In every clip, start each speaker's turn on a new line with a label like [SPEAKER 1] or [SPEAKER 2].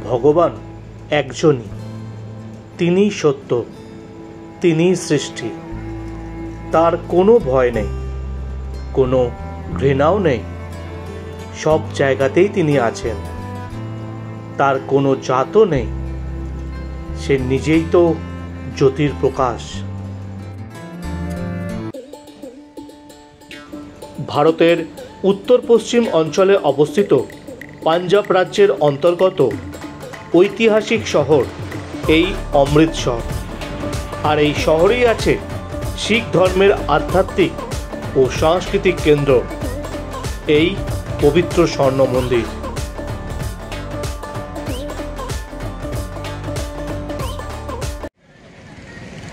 [SPEAKER 1] ভগবান একজনই, তিনিই সত্য, তিনিই সৃষ্টি। তার কোনো ভয় নেই, কোনো ঘৃণাও নেই, সব জায়গাতেই তিনি আছেন। তার কোনো জাতও নেই, সে নিজেই তো জ্যোতির প্রকাশ। ভারতের উত্তর পশ্চিম অঞ্চলে অবস্থিত পাঞ্জাব রাজ্যের অন্তর্গত ঐতিহাসিক শহর এই অমৃতসর। আর এই শহরেই আছে শিখ ধর্মের আধ্যাত্মিক ও সাংস্কৃতিক কেন্দ্র, এই পবিত্র স্বর্ণ মন্দির।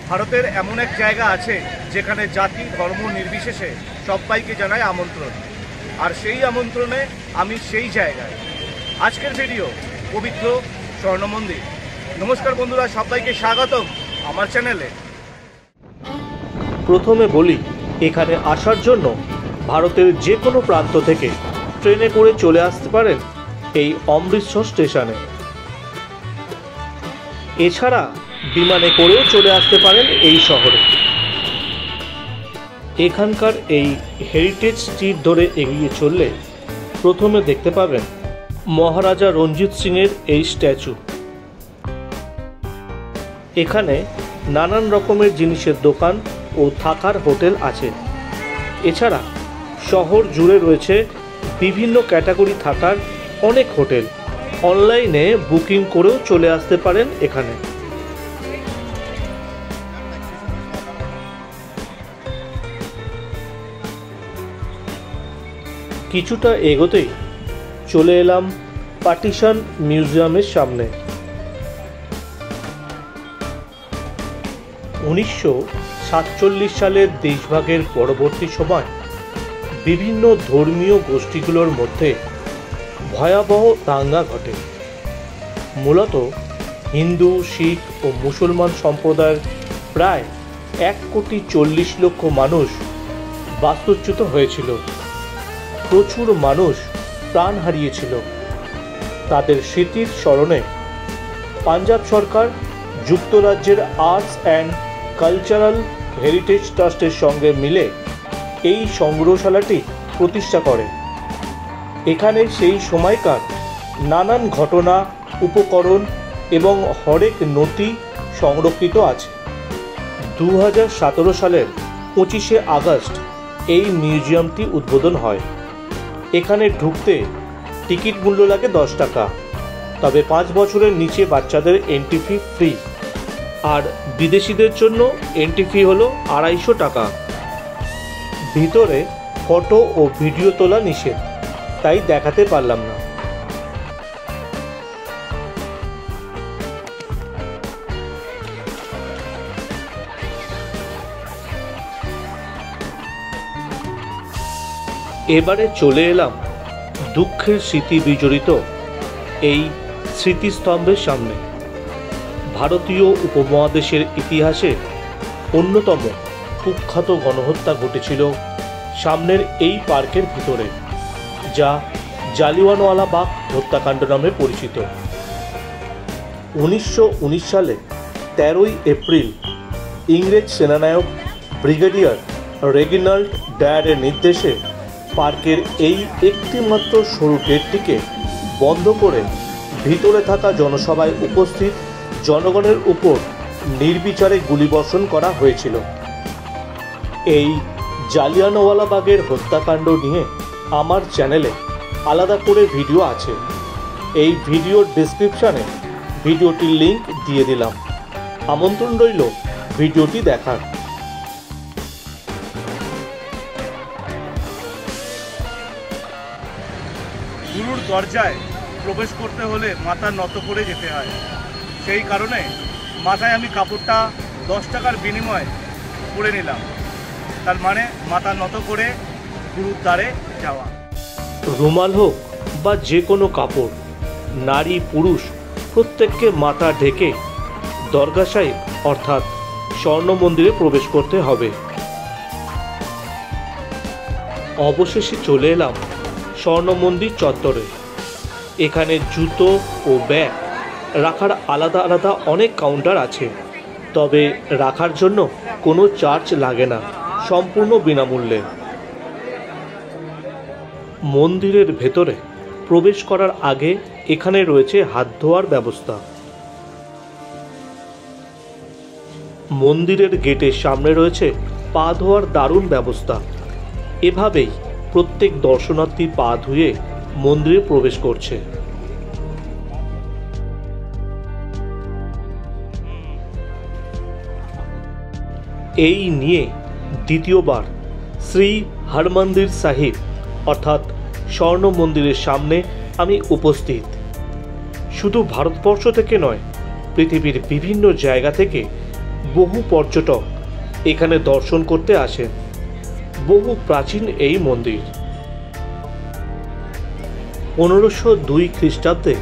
[SPEAKER 1] ভারতের এমন এক জায়গা আছে যেখানে জাতি ধর্ম নির্বিশেষে সবাইকে জানায় আমন্ত্রণ, আর সেই আমন্ত্রণে আমি সেই জায়গায়। আজকের ভিডিও পবিত্র স্বর্ণ মন্দির। নমস্কার বন্ধুরা, সবাইকে স্বাগতম আমার চ্যানেলে। প্রথমে বলি, এখানে আসার জন্য ভারতের যে কোনো প্রান্ত থেকে ট্রেনে করে চলে আসতে পারেন এই অমৃতসর স্টেশনে। এছাড়া বিমানে করেও চলে আসতে পারেন এই শহরে। এখানকার এই হেরিটেজ স্ট্রিট ধরে এগিয়ে চললে প্রথমে দেখতে পাবেন মহারাজা রঞ্জিত সিংয়ের এই স্ট্যাচু। এখানে নানান রকমের জিনিসের দোকান ও থাকার হোটেল আছে। এছাড়া শহর জুড়ে রয়েছে বিভিন্ন ক্যাটাগরি থাকার অনেক হোটেল। অনলাইনে বুকিং করেও চলে আসতে পারেন এখানে। কিছুটা এগোতেই চলে এলাম পার্টিশন মিউজিয়ামের সামনে। 1947 সালের দেশভাগের পরবর্তী সময় বিভিন্ন ধর্মীয় গোষ্ঠীগুলোর মধ্যে ভয়াবহ দাঙ্গা ঘটে। মূলত হিন্দু, শিখ ও মুসলমান সম্প্রদায়ের প্রায় 1,40,00,000 মানুষ বাস্তুচ্যুত হয়েছিল। প্রচুর মানুষ প্রাণ হারিয়েছিল। তাদের স্মৃতির স্মরণে পাঞ্জাব সরকার যুক্তরাজ্যের আর্টস অ্যান্ড কালচারাল হেরিটেজ ট্রাস্টের সঙ্গে মিলে এই সংগ্রহশালাটি প্রতিষ্ঠা করে। এখানে সেই সময়কার নানান ঘটনা, উপকরণ এবং হরেক নথি সংরক্ষিত আছে। 2017 সালের 25শে আগস্ট এই মিউজিয়ামটি উদ্বোধন হয়। এখানে ঢুকতে টিকিট মূল্য লাগে 10 টাকা, তবে 5 বছরের নিচে বাচ্চাদের এন্ট্রি ফি ফ্রি, আর বিদেশিদের জন্য এন্ট্রি ফি হলো 250 টাকা। ভিতরে ফটো ও ভিডিও তোলা নিষেধ, তাই দেখাতে পারলাম না। এবারে চলে এলাম দুঃখের স্মৃতি বিজড়িত এই স্মৃতিস্তম্ভের সামনে। ভারতীয় উপমহাদেশের ইতিহাসে অন্যতম কুখ্যাত গণহত্যা ঘটেছিল সামনের এই পার্কের ভিতরে, যা জালিয়ানওয়ালাবাগ হত্যাকাণ্ড নামে পরিচিত। 1919 সালে 13ই এপ্রিল ইংরেজ সেনানায়ক ব্রিগেডিয়ার রেগিনাল্ড ডায়ারের নির্দেশে পার্কের এই একটিমাত্র সরু গেটটিকে বন্ধ করে ভিতরে থাকা জনসভায় উপস্থিত জনগণের উপর নির্বিচারে গুলিবর্ষণ করা হয়েছিল। এই জালিয়ানওয়ালাবাগের হত্যাকাণ্ড নিয়ে আমার চ্যানেলে আলাদা করে ভিডিও আছে। এই ভিডিওর ডেসক্রিপশানে ভিডিওটির লিঙ্ক দিয়ে দিলাম। আমন্ত্রণ রইল ভিডিওটি দেখার। গুরুর দরজায় প্রবেশ করতে হলে মাথা নত করে যেতে হয়। সেই কারণে মাথায় আমি কাপড়টা 10 টাকার বিনিময়ে পরে নিলাম। তার মানে মাথা নত করে গুরুর দ্বারে যাওয়া। রুমাল হোক বা যে কোনো কাপড়, নারী পুরুষ প্রত্যেককে মাথা ঢেকে দরগা সাহিব অর্থাৎ স্বর্ণ মন্দিরে প্রবেশ করতে হবে। অবশেষে চলে এলাম স্বর্ণ মন্দির চত্বরে। এখানে জুতো ও ব্যাগ রাখার আলাদা আলাদা অনেক কাউন্টার আছে, তবে রাখার জন্য কোনো চার্জ লাগে না, সম্পূর্ণ বিনামূল্যে। মন্দিরের ভেতরে প্রবেশ করার আগে এখানে রয়েছে হাত ধোয়ার ব্যবস্থা। মন্দিরের গেটের সামনে রয়েছে পা ধোয়ার দারুণ ব্যবস্থা। এভাবেই প্রত্যেক দর্শনার্থী পা ধুয়ে মন্দিরে প্রবেশ করছে। এই নিয়ে দ্বিতীয়বার শ্রী হরমন্দির সাহিব অর্থাৎ স্বর্ণ মন্দিরের সামনে আমি উপস্থিত। শুধু ভারতবর্ষ থেকে নয়, পৃথিবীর বিভিন্ন জায়গা থেকে বহু পর্যটক এখানে দর্শন করতে আসেন। বহু প্রাচীন এই মন্দির। 1502 খ্রিস্টাব্দে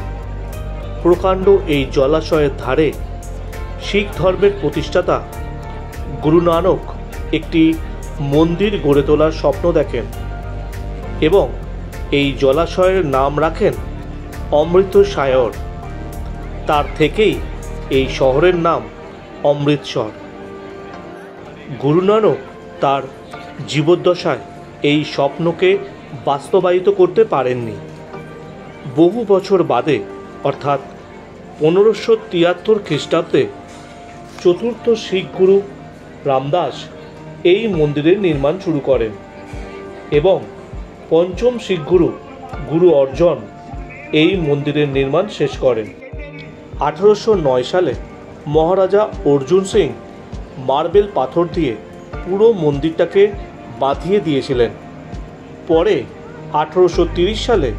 [SPEAKER 1] প্রকাণ্ড এই জলাশয়ের ধারে শিখ ধর্মের প্রতিষ্ঠাতা গুরু নানক একটি মন্দির গড়ে তোলার স্বপ্ন দেখেন এবং এই জলাশয়ের নাম রাখেন অমৃতসায়র। তার থেকেই এই শহরের নাম অমৃতসর। গুরু নানক তার জীবদ্দশায় এই স্বপ্নকে বাস্তবায়িত করতে পারেননি। বহু বছর বাদে অর্থাৎ 1573 খ্রিস্টাব্দে চতুর্থ শিখ গুরু রামদাস এই মন্দিরের নির্মাণ শুরু করেন এবং পঞ্চম শিখ গুরু গুরু অর্জন এই মন্দিরের নির্মাণ শেষ করেন। 1809 সালে মহারাজা অর্জুন সিং মার্বেল পাথর দিয়ে পুরো মন্দিরটাকে বাঁধিয়ে দিয়েছিলেন। পরে 1830 সালে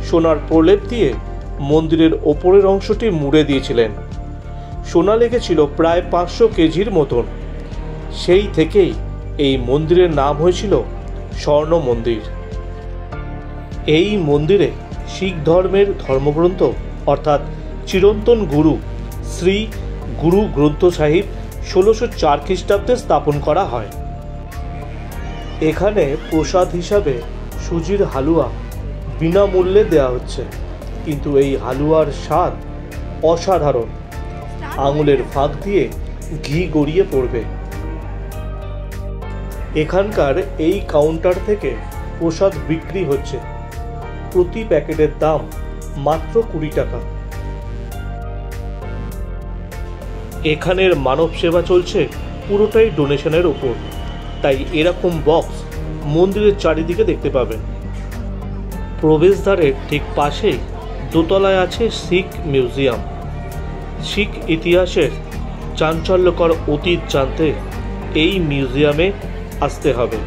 [SPEAKER 1] সোনার প্রলেপ দিয়ে মন্দিরের ওপরের অংশটি মুড়ে দিয়েছিলেন। সোনা লেগেছিল প্রায় 500 কেজির মতন। সেই থেকেই এই মন্দিরের নাম হয়েছিল স্বর্ণ মন্দির। এই মন্দিরে শিখ ধর্মের ধর্মগ্রন্থ অর্থাৎ চিরন্তন গুরু শ্রী গুরু গ্রন্থ সাহিব 1604 খ্রিস্টাব্দে স্থাপন করা হয়। এখানে প্রসাদ হিসাবে সুজির হালুয়া বিনামূল্যে দেওয়া হচ্ছে, কিন্তু এই হালুয়ার স্বাদ অসাধারণ। আঙুলের ফাঁক দিয়ে ঘি গড়িয়ে পড়বে। এখানকার এই কাউন্টার থেকে প্রসাদ বিক্রি হচ্ছে। প্রতি প্যাকেটের দাম মাত্র 20 টাকা। এখানের মানব সেবা চলছে পুরোটাই ডোনেশনের ওপর, তাই এরকম বক্স মন্দিরের চারিদিকে দেখতে পাবেন। প্রবেশদ্বারের ঠিক পাশেই দোতলায় আছে শিখ মিউজিয়াম। শিখ ইতিহাসের চাঞ্চল্যকর অতীত জানতে এই মিউজিয়ামে আসতে হবে।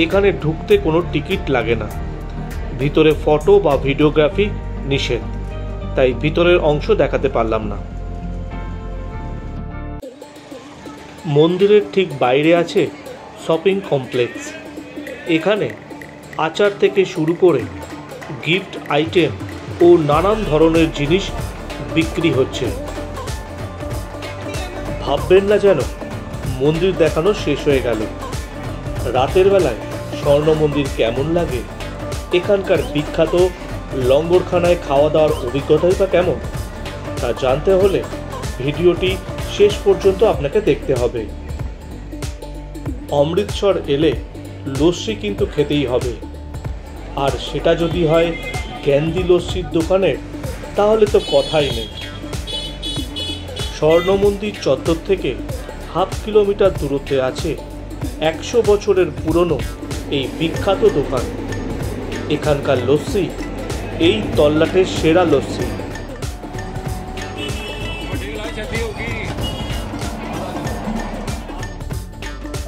[SPEAKER 1] এখানে ঢুকতে কোনো টিকিট লাগে না। ভিতরে ফটো বা ভিডিওগ্রাফি নিষেধ, তাই ভিতরের অংশ দেখাতে পারলাম না। মন্দিরের ঠিক বাইরে আছে শপিং কমপ্লেক্স। এখানে আচার থেকে শুরু করে গিফট আইটেম ও নানান ধরনের জিনিস বিক্রি হচ্ছে। ভাববেন না যেন মন্দির দেখানো শেষ হয়ে গেল। রাতের বেলায় স্বর্ণ মন্দির কেমন লাগে, এখানকার বিখ্যাত লঙ্গরখানায় খাওয়া দাওয়ার অভিজ্ঞতাই বা কেমন, তা জানতে হলে ভিডিওটি শেষ পর্যন্ত আপনাকে দেখতে হবে। অমৃতসর এলে লস্যি কিন্তু খেতেই হবে, আর সেটা যদি হয় গ্যান্দি লস্যির দোকানের, তাহলে তো কথাই নেই। স্বর্ণ মন্দির চত্বর থেকে হাফ কিলোমিটার দূরত্বে আছে 100 বছরের পুরনো এই বিখ্যাত দোকান। এখানকার লস্যি এই তল্লাটের সেরা লস্যি।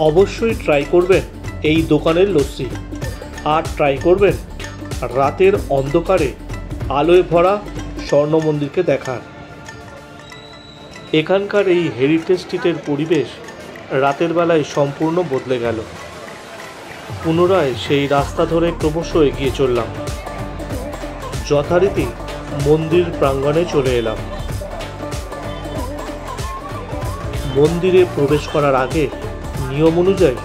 [SPEAKER 1] অবশ্যই ট্রাই করবেন এই দোকানের লস্যি, আর ট্রাই করবেন রাতের অন্ধকারে আলোয় ভরা স্বর্ণ মন্দিরকে দেখার। এখানকার এই হেরিটেজ স্ট্রিটের পরিবেশ রাতের বেলায় সম্পূর্ণ বদলে গেল। পুনরায় সেই রাস্তা ধরে ক্রমশ এগিয়ে চললাম। যথারীতি মন্দির প্রাঙ্গণে চলে এলাম। মন্দিরে প্রবেশ করার আগে নিয়ম অনুযায়ী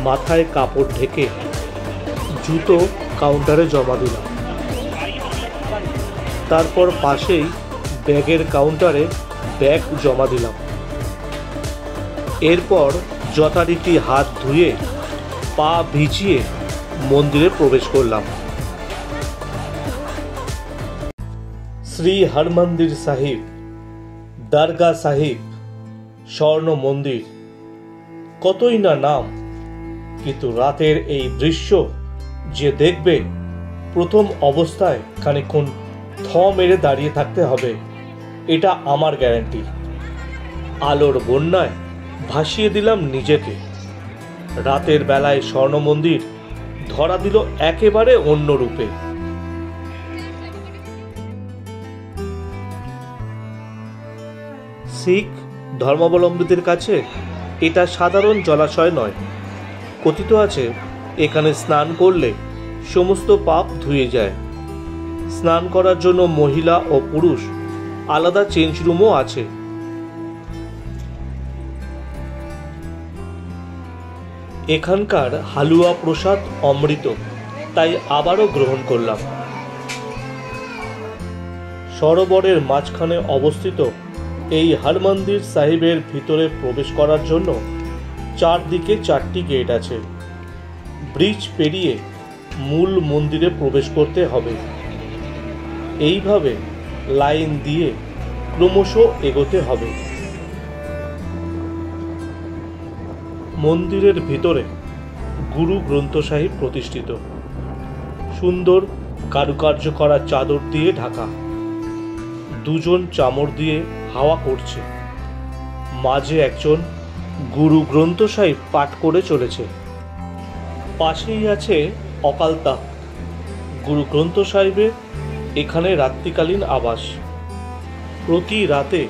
[SPEAKER 1] মাথায় কাপড় ঢেকে জুতো কাউন্টারে জমা দিলাম। তারপর পাশেই ব্যাগের কাউন্টারে ব্যাগ জমা দিলাম। এরপর যথারীতি হাত ধুয়ে পা ভিজিয়ে মন্দিরে প্রবেশ করলাম। শ্রী হরমন্দির সাহিব, দরগা সাহিব, স্বর্ণ মন্দির, কতই না নাম, কিন্তু রাতের এই দৃশ্য যে দেখবে প্রথম অবস্থায় খানিকক্ষণ থ মেরে দাঁড়িয়ে থাকতে হবে, এটা আমার গ্যারান্টি। আলোর বন্যায় ভাসিয়ে দিলাম নিজেকে। রাতের বেলায় স্বর্ণ মন্দির ধরা দিল একেবারে অন্য রূপে। শিখ ধর্মাবলম্বীদের কাছে এটা সাধারণ জলাশয় নয়। কথিত আছে এখানে স্নান করলে সমস্ত পাপ ধুয়ে যায়। স্নান করার জন্য মহিলা ও পুরুষ আলাদা চেঞ্জ রুমও আছে। এখানকার হালুয়া প্রসাদ অমৃত, তাই আবারও গ্রহণ করলাম। সরোবরের মাঝখানে অবস্থিত এই হরমন্দির সাহিবের ভিতরে প্রবেশ করার জন্য চারদিকে 4টি গেট আছে। ব্রিজ পেরিয়ে মূল মন্দিরে প্রবেশ করতে হবে। এইভাবে লাইন দিয়ে ক্রমশ এগোতে হবে। মন্দিরের ভিতরে গুরু গ্রন্থ সাহিব প্রতিষ্ঠিত। সুন্দর কারুকার্য করা চাদর দিয়ে ঢাকা। দুজন চামর দিয়ে হাওয়া করছে। মাঝে একজন গুরু গ্রন্থ সাহিব পাঠ করে চলেছে। পাশেই আছে অকাল তাখ্ত। গুরু গ্রন্থ সাহিবের এখানে রাত্রিকালীন আবাস। প্রতি রাতে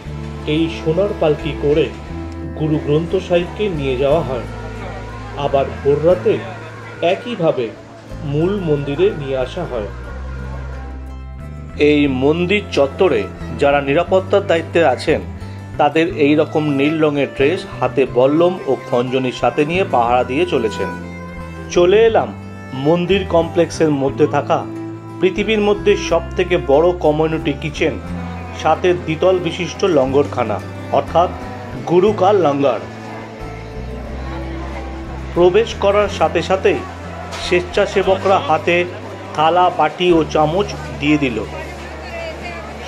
[SPEAKER 1] এই সোনার পালকি করে গুরু গ্রন্থ সাহিবকে নিয়ে যাওয়া হয়। আবার ভোর রাতে একইভাবে মূল মন্দিরে নিয়ে আসা হয়। এই মন্দির চত্বরে যারা নিরাপত্তার দায়িত্বে আছেন তাদের এই রকম নীল রঙের ড্রেস, হাতে বল্লম ও খঞ্জনির সাথে নিয়ে পাহারা দিয়ে চলেছেন। চলে এলাম মন্দির কমপ্লেক্সের মধ্যে থাকা পৃথিবীর মধ্যে সবথেকে বড় কমিউনিটি কিচেন, সাথে দ্বিতল বিশিষ্ট লঙ্গরখানা, অর্থাৎ গুরু কা লঙ্গর। প্রবেশ করার সাথে সাথেই স্বেচ্ছাসেবকরা হাতে থালা, বাটি ও চামচ দিয়ে দিল।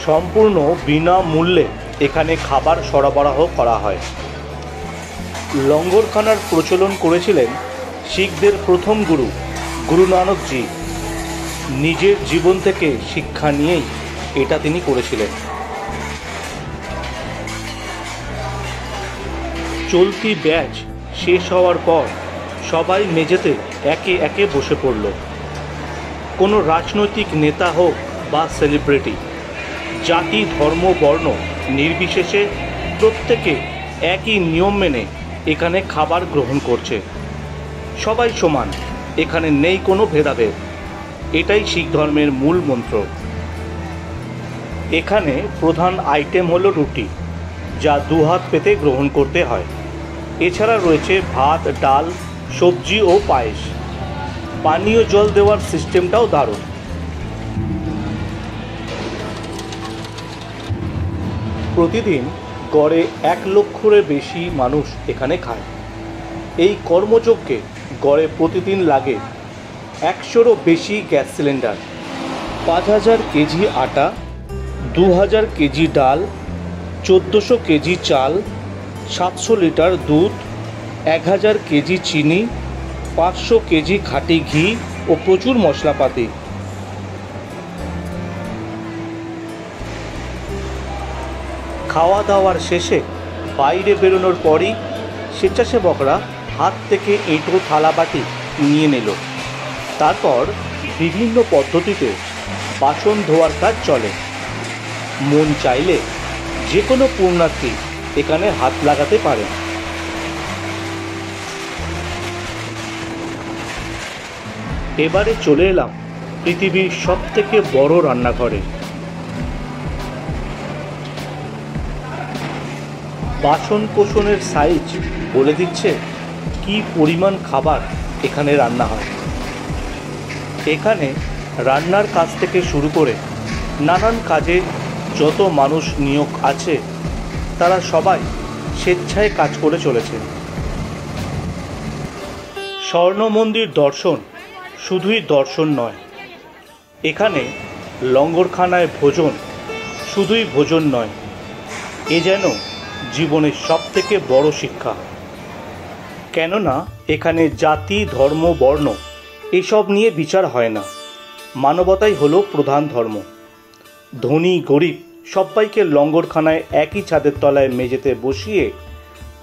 [SPEAKER 1] সম্পূর্ণ বিনামূল্যে এখানে খাবার সরবরাহ করা হয়। লঙ্গরখানার প্রচলন করেছিলেন শিখদের প্রথম গুরু গুরু নানক জি। নিজের জীবন থেকে শিক্ষা নিয়েই এটা তিনি করেছিলেন। চলতি ব্যাচ শেষ হওয়ার পর সবাই মেঝেতে একে একে বসে পড়ল। কোনো রাজনৈতিক নেতা হোক বা সেলিব্রিটি, জাতি, ধর্ম, বর্ণ নির্বিশেষে প্রত্যেকে একই নিয়ম মেনে এখানে খাবার গ্রহণ করছে। সবাই সমান, এখানে নেই কোনো ভেদাভেদ। এটাই শিখ ধর্মের মূল মন্ত্র। এখানে প্রধান আইটেম হলো রুটি, যা দুহাত পেতে গ্রহণ করতে হয়। এছাড়া রয়েছে ভাত, ডাল, সবজি ও পায়েস। পানীয় জল দেওয়ার সিস্টেমটাও দারুণ। প্রতিদিন গড়ে 1 লক্ষের বেশি মানুষ এখানে খায়। এই কর্মযজ্ঞে গড়ে প্রতিদিন লাগে 100-ও বেশি গ্যাস সিলিন্ডার, 5000 কেজি আটা, 2000 কেজি ডাল, 1400 কেজি চাল, 700 লিটার দুধ, 1000 কেজি চিনি, 500 কেজি খাঁটি ঘি ও প্রচুর মশলাপাতি। খাওয়া দাওয়ার শেষে বাইরে বেরোনোর পরই স্বেচ্ছাসেবকরা হাত থেকে এঁটো থালা বাটি নিয়ে নিল। তারপর বিভিন্ন পদ্ধতিতে বাসন ধোয়ার কাজ চলে। মন চাইলে যে কোনো পুণ্যার্থী এখানে হাত লাগাতে পারে। এবারে চলে এলাম পৃথিবীর সবথেকে বড় রান্নাঘরে। বাসন কোসনের সাইজ বলে দিচ্ছে কি পরিমাণ খাবার এখানে রান্না হয়। এখানে রান্নার কাজ থেকে শুরু করে নানান কাজে যত মানুষ নিয়োগ আছে তারা সবাই স্বেচ্ছায় কাজ করে চলেছে। স্বর্ণ মন্দির দর্শন শুধুই দর্শন নয়, এখানে লঙ্গরখানায় ভোজন শুধুই ভোজন নয়, এ যেন জীবনের সবথেকে বড় শিক্ষা। কেননা এখানে জাতি, ধর্ম, বর্ণ এসব নিয়ে বিচার হয় না। মানবতাই হলো প্রধান ধর্ম। ধনী গরিব সবাইকে লঙ্গরখানায় একই ছাদের তলায় মেঝেতে বসিয়ে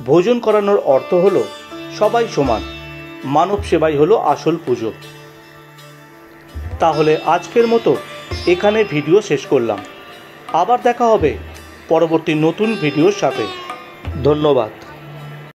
[SPEAKER 1] ভোজন করানোর অর্থ হলো সবাই সমান। মানব সেবাই হলো আসল পুজো। তাহলে আজকের মতো এখানে ভিডিও শেষ করলাম। আবার দেখা হবে পরবর্তী নতুন ভিডিওর সাথে। ধন্যবাদ।